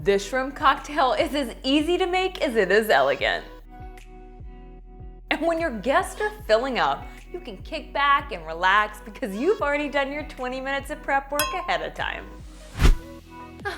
This shrimp cocktail is as easy to make as it is elegant. And when your guests are filling up, you can kick back and relax because you've already done your 20 minutes of prep work ahead of time.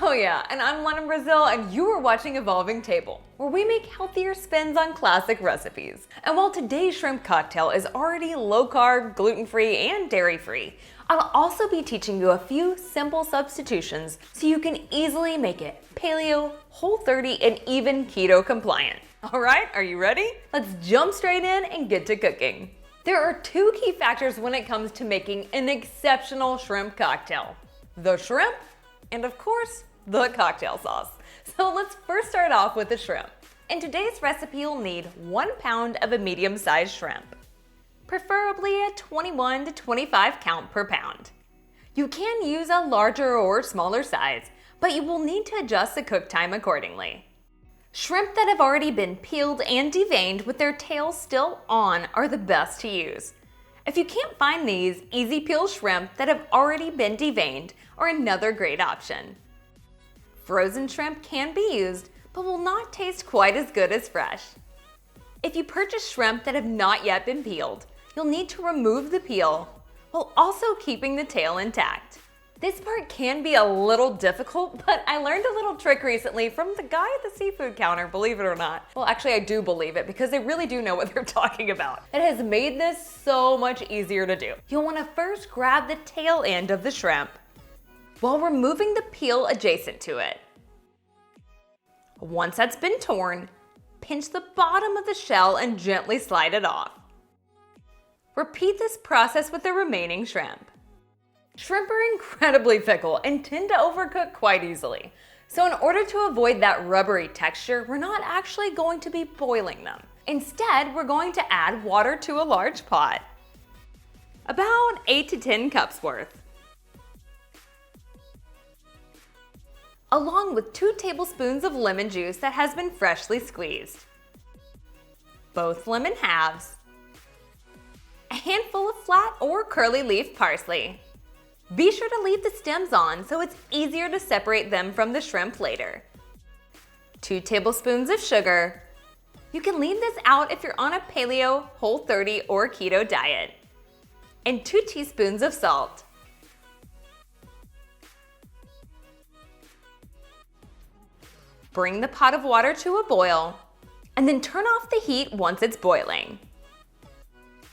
Oh yeah, and I'm London, Brazil, and you are watching Evolving Table, where we make healthier spins on classic recipes. And while today's shrimp cocktail is already low-carb, gluten-free, and dairy-free, I'll also be teaching you a few simple substitutions so you can easily make it paleo, Whole30, and even keto compliant. All right, are you ready? Let's jump straight in and get to cooking. There are two key factors when it comes to making an exceptional shrimp cocktail: the shrimp, and of course, the cocktail sauce. So let's first start off with the shrimp. In today's recipe, you'll need 1 pound of a medium-sized shrimp, preferably a 21 to 25 count per pound. You can use a larger or smaller size, but you will need to adjust the cook time accordingly. Shrimp that have already been peeled and deveined with their tails still on are the best to use. If you can't find these, easy peel shrimp that have already been deveined are another great option. Frozen shrimp can be used, but will not taste quite as good as fresh. If you purchase shrimp that have not yet been peeled, you'll need to remove the peel while also keeping the tail intact. This part can be a little difficult, but I learned a little trick recently from the guy at the seafood counter, believe it or not. Well, actually, I do believe it because they really do know what they're talking about. It has made this so much easier to do. You'll want to first grab the tail end of the shrimp while removing the peel adjacent to it. Once that's been torn, pinch the bottom of the shell and gently slide it off. Repeat this process with the remaining shrimp. Shrimp are incredibly fickle and tend to overcook quite easily. So in order to avoid that rubbery texture, we're not actually going to be boiling them. Instead, we're going to add water to a large pot, about 8 to 10 cups worth, along with 2 tablespoons of lemon juice that has been freshly squeezed, both lemon halves, a handful of flat or curly leaf parsley. Be sure to leave the stems on so it's easier to separate them from the shrimp later. 2 tablespoons of sugar. You can leave this out if you're on a paleo, Whole30, or keto diet. And 2 teaspoons of salt. Bring the pot of water to a boil, and then turn off the heat once it's boiling.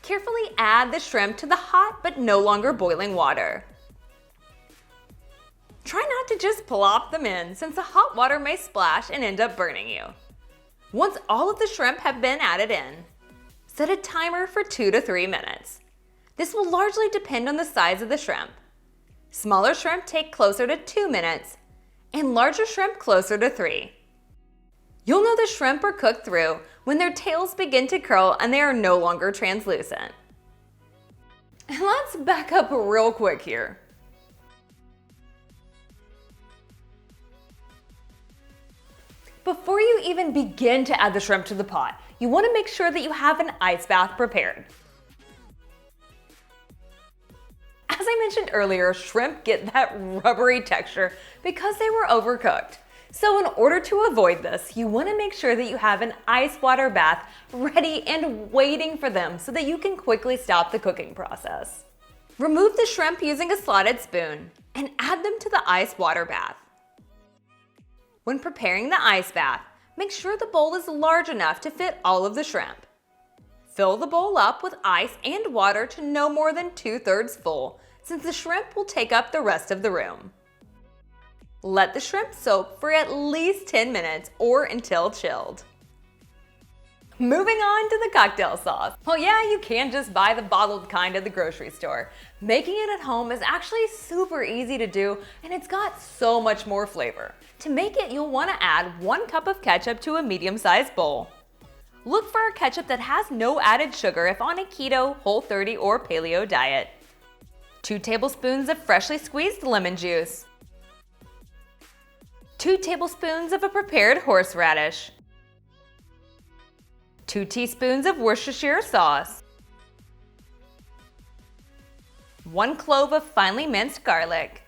Carefully add the shrimp to the hot but no longer boiling water. Try not to just plop them in, since the hot water may splash and end up burning you. Once all of the shrimp have been added in, set a timer for 2 to 3 minutes. This will largely depend on the size of the shrimp. Smaller shrimp take closer to 2 minutes, and larger shrimp closer to 3. You'll know the shrimp are cooked through when their tails begin to curl and they are no longer translucent. And let's back up real quick here. Before you even begin to add the shrimp to the pot, you want to make sure that you have an ice bath prepared. As I mentioned earlier, shrimp get that rubbery texture because they were overcooked. So in order to avoid this, you want to make sure that you have an ice water bath ready and waiting for them so that you can quickly stop the cooking process. Remove the shrimp using a slotted spoon and add them to the ice water bath. When preparing the ice bath, make sure the bowl is large enough to fit all of the shrimp. Fill the bowl up with ice and water to no more than 2/3 full, since the shrimp will take up the rest of the room. Let the shrimp soak for at least 10 minutes or until chilled. Moving on to the cocktail sauce. Well, yeah, you can just buy the bottled kind at the grocery store. Making it at home is actually super easy to do, and it's got so much more flavor. To make it, you'll want to add 1 cup of ketchup to a medium-sized bowl. Look for a ketchup that has no added sugar if on a keto, Whole30, or paleo diet. 2 tablespoons of freshly squeezed lemon juice. 2 tablespoons of a prepared horseradish. 2 teaspoons of Worcestershire sauce. 1 clove of finely minced garlic.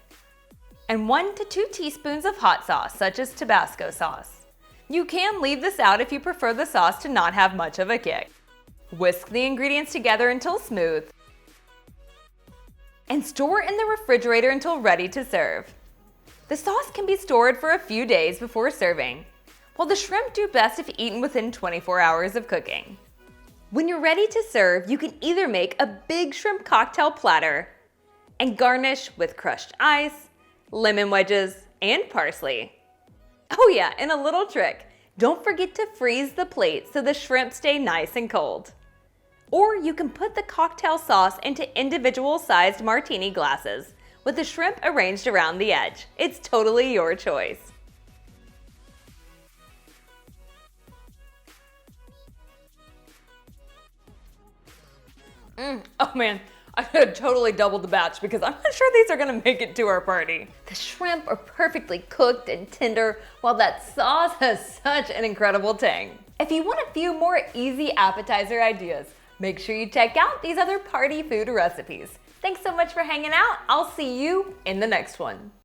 and 1 to 2 teaspoons of hot sauce, such as Tabasco sauce. You can leave this out if you prefer the sauce to not have much of a kick. Whisk the ingredients together until smooth, and store in the refrigerator until ready to serve. The sauce can be stored for a few days before serving, while the shrimp do best if eaten within 24 hours of cooking. When you're ready to serve, you can either make a big shrimp cocktail platter and garnish with crushed ice, lemon wedges, and parsley. Oh yeah, and a little trick. Don't forget to freeze the plate so the shrimp stay nice and cold. Or you can put the cocktail sauce into individual sized martini glasses with the shrimp arranged around the edge. It's totally your choice. Oh man, I could totally double the batch because I'm not sure these are gonna make it to our party. The shrimp are perfectly cooked and tender, while that sauce has such an incredible tang. If you want a few more easy appetizer ideas, make sure you check out these other party food recipes. Thanks so much for hanging out. I'll see you in the next one.